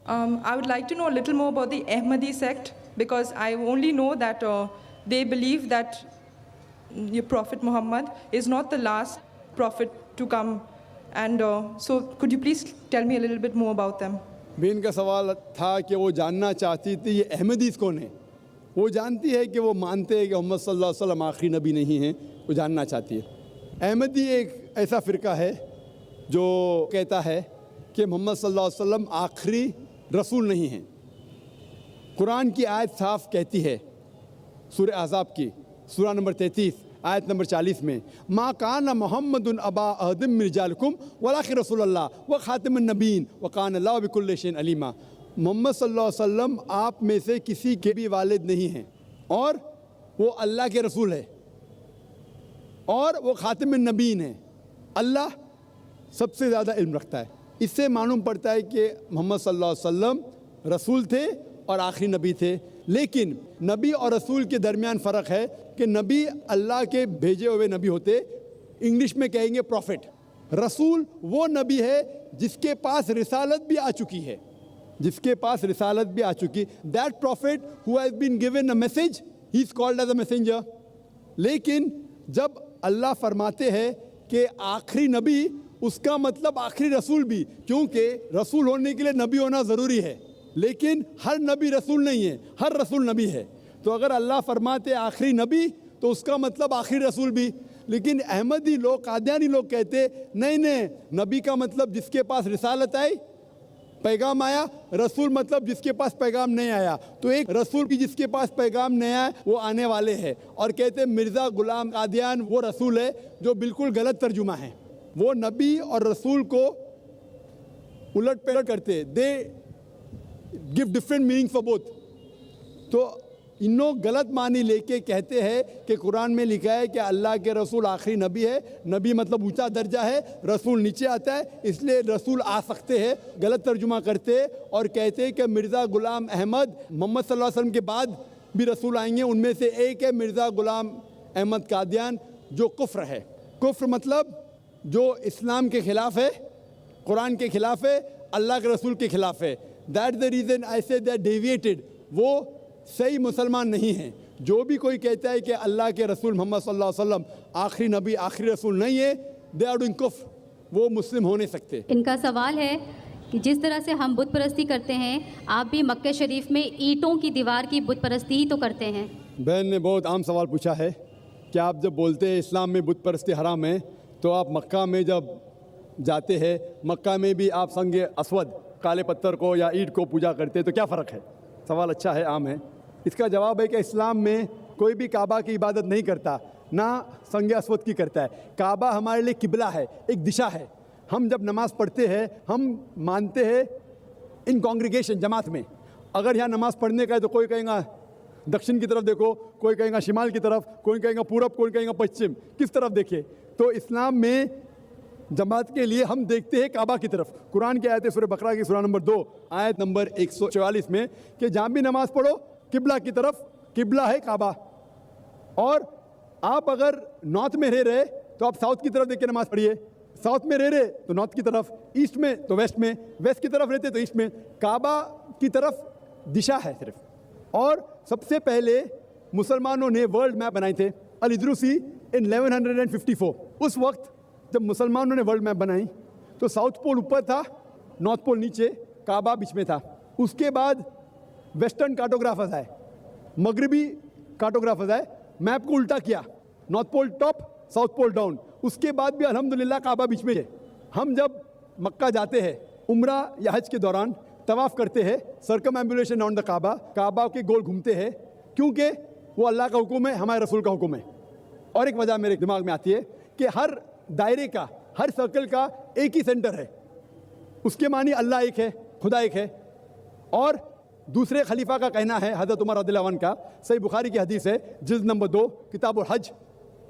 I would like to know a little more about the Ahmadi sect, because I only know that they believe that your Prophet Muhammad is not the last prophet to come. And so could you please tell me a little bit more about them? بین کا سوال تھا کہ وہ جاننا چاہتی تھی یہ احمدیز کون ہیں. وہ جانتی ہے کہ وہ مانتے ہیں کہ محمد صلی اللہ علیہ وسلم آخری نبی نہیں ہیں, وہ جاننا چاہتی ہے. احمدی ایک ایسا فرقہ ہے جو کہتا ہے کہ محمد صلی اللہ علیہ وسلم آخری رسول نہیں ہیں. قرآن کی آیت صاف کہتی ہے, سورہ احزاب کی سورہ نمبر 33 آیت نمبر 40 میں, ما کان محمد ابا احد من رجالکم ولکن رسول اللہ و خاتم النبیین وکان اللہ بکل شیء علیما. محمد صلی اللہ علیہ وسلم آپ میں سے کسی کے بھی والد نہیں ہیں, اور وہ اللہ کے رسول ہے, اور وہ خاتم النبیین ہیں. اللہ سب سے زیادہ علم رکھتا ہے. اس سے معلوم پڑتا ہے کہ محمد صلی اللہ علیہ وسلم رسول تھے اور آخری نبی تھے. لیکن نبی اور رسول کے درمیان فرق ہے کہ نبی اللہ کے بھیجے ہوئے نبی ہوتے, انگلش میں کہیں گے پروفٹ. رسول وہ نبی ہے جس کے پاس رسالت بھی آ چکی ہے, جس کے پاس رسالت بھی آ چکی. That prophet who has been given a message, he is called as a messenger. لیکن جب اللہ فرماتے ہیں کہ آخری نبی, اس کا مطلب آخری رسول بھی, کیونکہ رسول ہونے کے لیے نبی ہونا ضروری ہے. لیکن ہر نبی رسول نہیں ہے, ہر رسول نبی ہے. تو اگر اللہ فرماتے آخری نبی تو اس کا مطلب آخری رسول بھی. لیکن احمدی لوگ, قادیانی لوگ کہتے نہیں نہیں, نبی کا مطلب جس کے پاس رسالت آئی, پیغام آیا. رسول مطلب جس کے پاس پیغام نہیں آیا. تو ایک رسول کی جس کے پاس پیغام نہیں آیا وہ آنے والے ہیں. اور کہتے مرزا غلام قادیان وہ رسول ہے, جو بالکل غلط ترجمہ ہے. وہ نبی اور رسول کو الٹ پلٹ کرتے, دے give different meaning for both. تو انہوں غلط معنی لے کے کہتے ہیں کہ قرآن میں لکھا ہے کہ اللہ کے رسول آخری نبی ہے. نبی مطلب اونچا درجہ ہے, رسول نیچے آتا ہے, اس لیے رسول آ سکتے ہیں. غلط ترجمہ کرتے اور کہتے کہ مرزا غلام احمد محمد صلی اللہ علیہ وسلم کے بعد بھی رسول آئیں گے. ان میں سے ایک ہے مرزا غلام احمد قادیان, جو کفر ہے. کفر مطلب جو اسلام کے خلاف ہے, قرآن کے خلاف ہے, اللہ کے رسول کے خلاف ہے. That's the reason I say they are deviated. وہ صحیح مسلمان نہیں ہیں. جو بھی کوئی کہتا ہے کہ اللہ کے رسول محمد صلی اللہ علیہ وسلم آخری نبی آخری رسول نہیں ہے, they are doing کفر, وہ مسلم ہو نہیں سکتے. ان کا سوال ہے کہ جس طرح سے ہم بت پرستی کرتے ہیں, آپ بھی مکہ شریف میں اینٹوں کی دیوار کی بت پرستی ہی تو کرتے ہیں. بہن نے بہت عام سوال پوچھا ہے کہ آپ جب بولتے ہیں اسلام میں بت پرستی حرام ہے, تو آپ مکہ میں جب جاتے ہیں, مکہ میں بھی آپ سنگ اسود کالے پتھر کو یا اینٹ کو پوجا کرتے, تو کیا فرق ہے؟ سوال اچھا ہے, عام ہے. اس کا جواب ہے کہ اسلام میں کوئی بھی کعبہ کی عبادت نہیں کرتا, نہ سنگ اسود کی کرتا ہے. کعبہ ہمارے لیے قبلہ ہے, ایک دشا ہے. ہم جب نماز پڑھتے ہیں ہم مانتے ہیں ان کانگریگیشن, جماعت میں. اگر یہاں نماز پڑھنے کا ہے تو کوئی کہیں گا دکشن کی طرف دیکھو, کوئی کہیں گا شمال کی طرف, کوئی کہیں گا پورب, کوئی کہیں گا پچھم, کس طرف دیکھے. تو اسلام میں جماعت کے لیے ہم دیکھتے ہیں کعبہ کی طرف. قرآن کی آیت ہے سورہ بقرہ کی سورہ نمبر 2 آیت نمبر 144 میں کہ جہاں بھی نماز پڑھو قبلہ کی طرف, قبلہ ہے کعبہ. اور آپ اگر نارتھ میں رہ رہے تو آپ ساؤتھ کی طرف دیکھ کے نماز پڑھیے, ساؤتھ میں رہ رہے تو نارتھ کی طرف, ایسٹ میں تو ویسٹ میں, ویسٹ کی طرف رہتے تو ایسٹ میں. کعبہ کی طرف دشا ہے صرف. اور سب سے پہلے مسلمانوں نے ورلڈ میپ بنائے تھے, الادروسی ان 1154. اس وقت جب مسلمانوں نے ورلڈ میپ بنائی تو ساؤتھ پول اوپر تھا, نارتھ پول نیچے, کعبہ بیچ میں تھا. اس کے بعد ویسٹرن کارٹوگرافرز آئے, مغربی کارٹوگرافرز آئے, میپ کو الٹا کیا, نارتھ پول ٹاپ, ساؤتھ پول ڈاؤن. اس کے بعد بھی الحمدللہ کعبہ بیچ میں ہے. ہم جب مکہ جاتے ہیں عمرہ یا حج کے دوران طواف کرتے ہیں, سرکم ایمبولیشن راؤنڈ دا کعبہ, کعبہ کے گول گھومتے ہیں, کیونکہ وہ اللہ کا حکم ہے, ہمارے رسول کا حکم ہے. اور ایک وجہ میرے دماغ میں آتی ہے کہ ہر دائرے کا, ہر سرکل کا ایک ہی سینٹر ہے. اس کے معنی اللہ ایک ہے, خدا ایک ہے. اور دوسرے خلیفہ کا کہنا ہے, حضرت عمر رضی اللہ عنہ کا, صحیح بخاری کی حدیث ہے, جلد نمبر 2 کتاب الحج,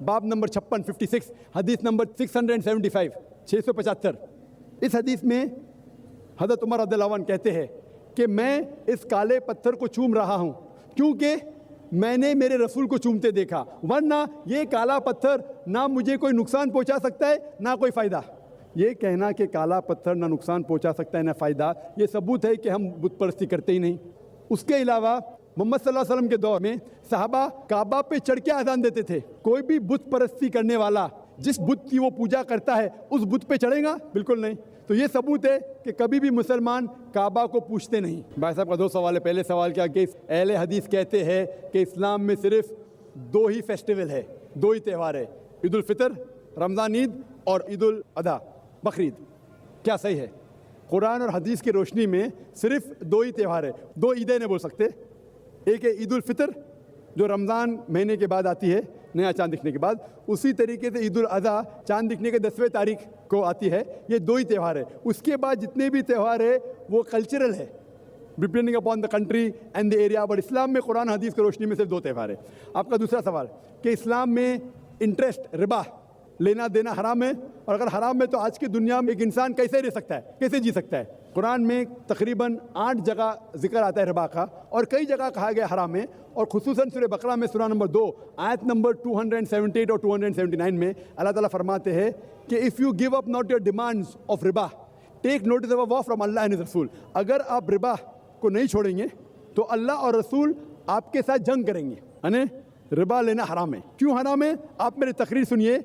باب نمبر 56 حدیث نمبر 675 675. اس حدیث میں حضرت عمر رضی اللہ عنہ کہتے ہیں کہ میں اس کالے پتھر کو چوم رہا ہوں کیونکہ میں نے میرے رسول کو چومتے دیکھا, ورنہ یہ کالا پتھر نہ مجھے کوئی نقصان پہنچا سکتا ہے نہ کوئی فائدہ. یہ کہنا کہ کالا پتھر نہ نقصان پہنچا سکتا ہے نہ فائدہ، یہ ثبوت ہے کہ ہم بت پرستی کرتے ہی نہیں۔ اس کے علاوہ محمد صلی اللہ علیہ وسلم کے دور میں صحابہ کعبہ پہ چڑھ کے اذان دیتے تھے۔ کوئی بھی بت پرستی کرنے والا جس بت کی وہ پوجا کرتا ہے اس بت پہ چڑھے گا؟ بالکل نہیں۔ تو یہ ثبوت ہے کہ کبھی بھی مسلمان کعبہ کو پوچھتے نہیں۔ بھائی صاحب کا دو سوال ہے۔ پہلے سوال کیا کہ اہل حدیث کہتے ہیں کہ اسلام میں صرف دو ہی فیسٹیول ہے، دو ہی تہوار ہے، عید الفطر رمضان عید اور عید الاضحیٰ بقرعید۔ کیا صحیح ہے؟ قرآن اور حدیث کی روشنی میں صرف دو ہی تہوار ہے، دو عیدیں نہیں بول سکتے۔ ایک ہے عید الفطر جو رمضان مہینے کے بعد آتی ہے نیا چاند دکھنے کے بعد، اسی طریقے سے عید الاضحیٰ چاند دکھنے کے 10ویں تاریخ کو آتی ہے۔ یہ دو ہی تہوار ہے۔ اس کے بعد جتنے بھی تہوار ہے وہ کلچرل ہے، depending upon the country and the area, but Islam میں قرآن حدیث کی روشنی میں صرف دو تہوار ہے۔ آپ کا دوسرا سوال کہ اسلام میں انٹرسٹ ربا لینا دینا حرام ہے، اور اگر حرام ہے تو آج کی دنیا میں ایک انسان کیسے رہ سکتا ہے، کیسے جی سکتا ہے؟ قرآن میں تقریباً 8 جگہ ذکر آتا ہے ربا کا، اور کئی جگہ کہا گیا حرام ہے، اور خصوصاً سورہ بقرہ میں سورہ نمبر 2 آیت نمبر 278 اور 279 میں اللہ تعالیٰ فرماتے ہیں کہ if you give up not your demands of riba take notice of a vow from Allah and his Rasul۔ اگر آپ ربا کو نہیں چھوڑیں گے تو اللہ اور رسول آپ کے ساتھ جنگ کریں گے۔ یعنی ربا لینا حرام ہے۔ کیوں حرام ہے؟ آپ میری تقریر سنیے۔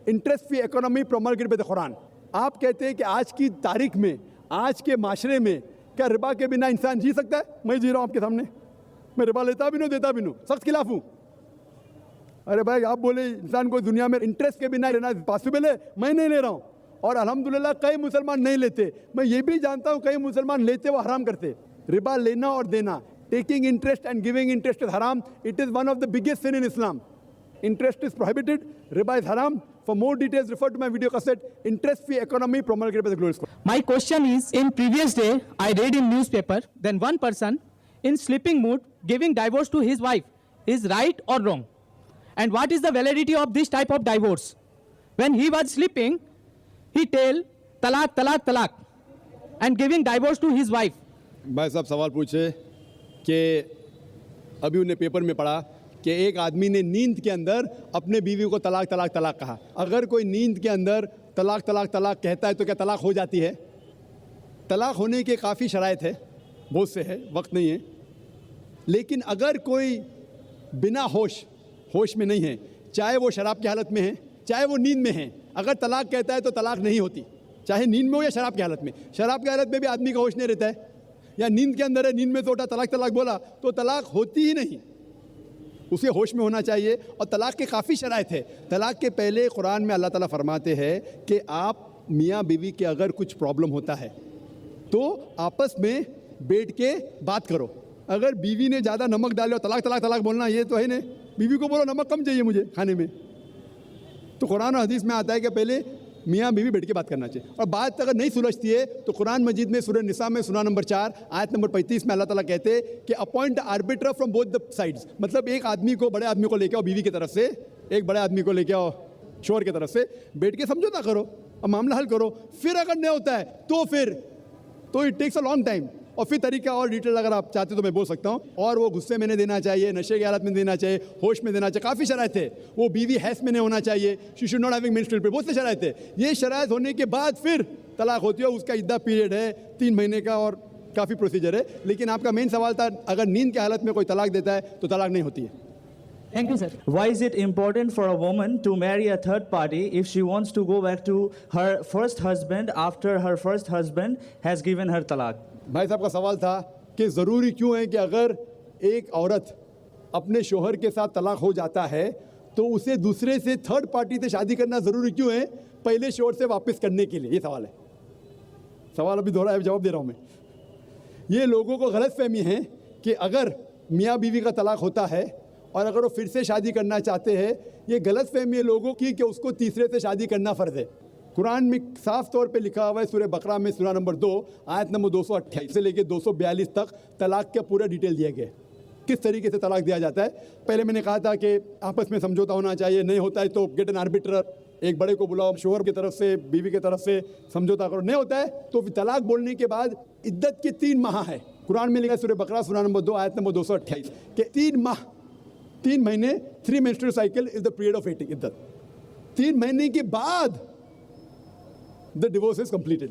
انٹرسٹ فی اکانومی پروملگیٹڈ بائی دی قرآن۔ آپ کہتے ہیں کہ آج کی تاریخ میں، آج کے معاشرے میں کیا ربا کے بنا انسان جی سکتا ہے؟ میں جی رہا ہوں آپ کے سامنے، میں ربا لیتا بھی نہیں دیتا بھی نہیں، سخت خلاف ہوں۔ ارے بھائی آپ بولے انسان کو دنیا میں انٹرسٹ کے بنا لینا پاسبل ہے؟ میں نہیں لے رہا ہوں، اور الحمدللہ کئی مسلمان نہیں لیتے۔ میں یہ بھی جانتا ہوں کئی مسلمان لیتے وہ حرام کرتے۔ ربا لینا اور دینا، taking interest and giving interest is حرام۔ It is one of the biggest sin in Islam. Interest is prohibited, riba is haram. For more details, refer to my video cassette, Interest Free Economy promulgated by the Global Square. My question is, in previous day, I read in newspaper, then one person in sleeping mood giving divorce to his wife is right or wrong? And what is the validity of this type of divorce? When he was sleeping, he tell talaq, talaq, talaq, and giving divorce to his wife. بھائی صاحب سوال پوچھے کہ ابھی انہیں paper میں پڑھا کہ ایک آدمی نے نیند کے اندر اپنے بیوی کو طلاق طلاق طلاق کہا۔ اگر کوئی نیند کے اندر طلاق طلاق طلاق کہتا ہے تو کیا طلاق ہو جاتی ہے؟ طلاق ہونے کے کافی شرائط ہے، بہت سے ہے، وقت نہیں ہے۔ لیکن اگر کوئی بنا ہوش میں نہیں ہے، چاہے وہ شراب کی حالت میں ہے چاہے وہ نیند میں ہے، اگر طلاق کہتا ہے تو طلاق نہیں ہوتی، چاہے نیند میں ہو یا شراب کی حالت میں۔ شراب کی حالت میں بھی آدمی کا ہوش نہیں رہتا ہے، یا نیند کے اندر ہے، نیند میں سے اٹھا طلاق طلاق بولا تو طلاق ہوتی ہی نہیں، اسے ہوش میں ہونا چاہیے۔ اور طلاق کے کافی شرائط ہے۔ طلاق کے پہلے قرآن میں اللہ تعالیٰ فرماتے ہیں کہ آپ میاں بیوی کے اگر کچھ پرابلم ہوتا ہے تو آپس میں بیٹھ کے بات کرو۔ اگر بیوی نے زیادہ نمک ڈالے اور طلاق طلاق طلاق بولنا یہ تو ہے نہیں، بیوی کو بولو نمک کم چاہیے مجھے کھانے میں۔ تو قرآن و حدیث میں آتا ہے کہ پہلے میاں بیوی بیٹھ کے بات کرنا چاہیے، اور بات اگر نہیں سلجھتی ہے تو قرآن مجید میں سورہ نساء میں سورہ نمبر 4 آیت نمبر 35 میں اللہ تعالیٰ کہتے ہیں کہ appoint arbiter from both the sides, مطلب ایک آدمی کو، بڑے آدمی کو لے کے آؤ بیوی کی طرف سے، ایک بڑے آدمی کو لے کے آؤ شوہر کی طرف سے، بیٹھ کے سمجھوتا کرو اور معاملہ حل کرو۔ پھر اگر نہیں ہوتا ہے تو it takes a long time, اور پھر طریقہ اور ڈیٹیل اگر آپ چاہتے تو میں بول سکتا ہوں۔ اور وہ غصے میں نہیں دینا چاہیے، نشے کی حالت میں دینا چاہیے، ہوش میں دینا چاہیے، کافی شرائط ہے۔ وہ بیوی حیض میں نہیں ہونا چاہیے، she should not having menstrual period, بہت سے شرائط ہے۔ یہ شرائط ہونے کے بعد پھر طلاق ہوتی ہے، اس کا عدہ پیریڈ ہے 3 مہینے کا، اور کافی پروسیجر ہے۔ لیکن آپ کا مین سوال تھا اگر نیند کی حالت میں کوئی طلاق دیتا ہے تو طلاق نہیں ہوتی ہے۔ Thank you, sir. Why is it important for a woman to marry a third party if she wants to go back to her first husband after her first husband has given her talaq? بھائی صاحب کا سوال تھا کہ ضروری کیوں ہے کہ اگر ایک عورت اپنے شوہر کے ساتھ طلاق ہو جاتا ہے تو اسے دوسرے سے تھرڈ پارٹی سے شادی کرنا ضروری کیوں ہے پہلے شوہر سے واپس کرنے کے لیے؟ یہ سوال ہے۔ سوال ابھی دوہرایا، جواب دے رہا ہوں میں۔ یہ لوگوں کو غلط فہمی ہے کہ اگر میاں بیوی کا طلاق ہوتا ہے اور اگر وہ پھر سے شادی کرنا چاہتے ہیں، یہ غلط فہمی ہے لوگوں کی کہ اس کو تیسرے سے شادی کرنا فرض ہے۔ قرآن میں صاف طور پہ لکھا ہوا ہے سورہ بقرہ میں سورہ نمبر 2 آیت نمبر 228 سے لے کے 242 تک طلاق کا پورا ڈیٹیل دیا گیا ہے، کس طریقے سے طلاق دیا جاتا ہے۔ پہلے میں نے کہا تھا کہ آپس میں سمجھوتا ہونا چاہیے، نہیں ہوتا ہے تو گیٹ این آربیٹر، ایک بڑے کو بلاؤ، شوہر کی طرف سے بیوی کی طرف سے سمجھوتا کرو، نہیں ہوتا ہے تو طلاق بولنے کے بعد عدت کے 3 ماہ ہے۔ قرآن میں لکھا ہے سورہ بقرہ سورہ نمبر 2 آیت نمبر 228 کہ 3 ماہ، 3 مہینے، 3 menstrual cycle is the period of عدت۔ 3 مہینے کے بعد the divorce is completed.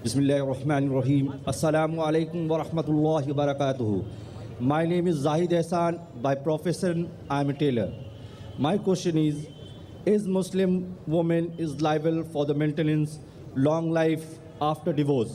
Bismillahirrahmanirrahim. Assalamu alaikum wa rahmatullahi wa barakatuhu. My name is Zahid Ehsan. By profession, I am a tailor. My question is Muslim woman is liable for the maintenance long life after divorce?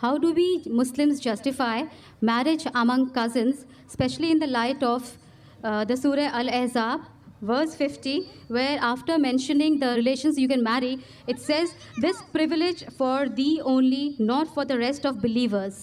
How do we Muslims justify marriage among cousins, especially in the light of the Surah Al-Ahzab, verse 50, where after mentioning the relations you can marry, it says, this privilege for thee only, not for the rest of believers.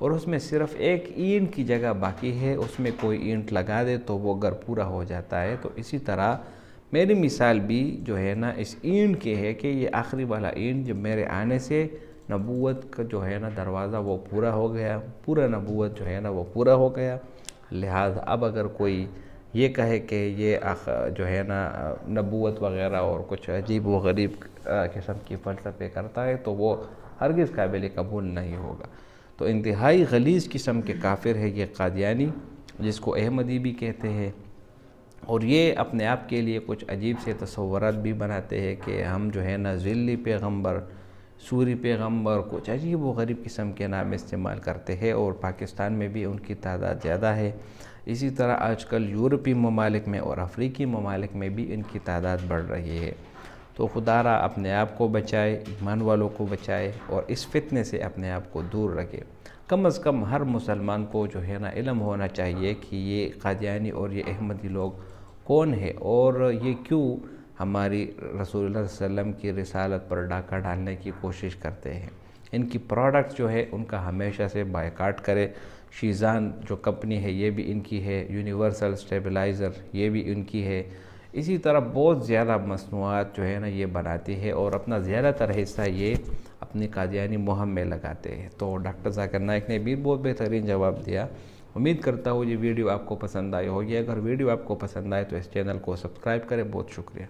اور اس میں صرف ایک اینٹ کی جگہ باقی ہے، اس میں کوئی اینٹ لگا دے تو وہ گھر پورا ہو جاتا ہے۔ تو اسی طرح میری مثال بھی جو ہے نا اس اینٹ کے ہے کہ یہ آخری والا اینٹ جب میرے آنے سے نبوت کا جو ہے نا دروازہ وہ پورا ہو گیا، پورا نبوت جو ہے نا وہ پورا ہو گیا۔ لہذا اب اگر کوئی یہ کہے کہ یہ جو ہے نا نبوت وغیرہ اور کچھ عجیب و غریب قسم کی فلسفے کرتا ہے تو وہ ہرگز قابل قبول نہیں ہوگا۔ تو انتہائی غلیظ قسم کے کافر ہے یہ قادیانی، جس کو احمدی بھی کہتے ہیں، اور یہ اپنے آپ کے لیے کچھ عجیب سے تصورات بھی بناتے ہیں کہ ہم جو ہے نا ذلی پیغمبر، سوری پیغمبر، کچھ عجیب و غریب قسم کے نام استعمال کرتے ہیں، اور پاکستان میں بھی ان کی تعداد زیادہ ہے۔ اسی طرح آج کل یورپی ممالک میں اور افریقی ممالک میں بھی ان کی تعداد بڑھ رہی ہے۔ تو خدا را اپنے آپ کو بچائے، ایمان والوں کو بچائے، اور اس فتنے سے اپنے آپ کو دور رکھے۔ کم از کم ہر مسلمان کو جو ہے نا علم ہونا چاہیے کہ یہ قادیانی اور یہ احمدی لوگ کون ہے، اور یہ کیوں ہماری رسول اللہ صلی اللہ علیہ وسلم کی رسالت پر ڈاکہ ڈالنے کی کوشش کرتے ہیں۔ ان کی پروڈکٹ جو ہے ان کا ہمیشہ سے بائیکاٹ کرے۔ شیزان جو کمپنی ہے یہ بھی ان کی ہے، یونیورسل اسٹیبلائزر یہ بھی ان کی ہے۔ اسی طرح بہت زیادہ مصنوعات جو ہے نا یہ بناتی ہے، اور اپنا زیادہ تر حصہ یہ اپنی قادیانی مہم میں لگاتے ہیں۔ تو ڈاکٹر ذاکر نائک نے بھی بہت بہترین جواب دیا۔ امید کرتا ہوں یہ ویڈیو آپ کو پسند آئی ہوگی۔ اگر ویڈیو آپ کو پسند آئے تو اس چینل کو سبسکرائب کریں۔ بہت شکریہ۔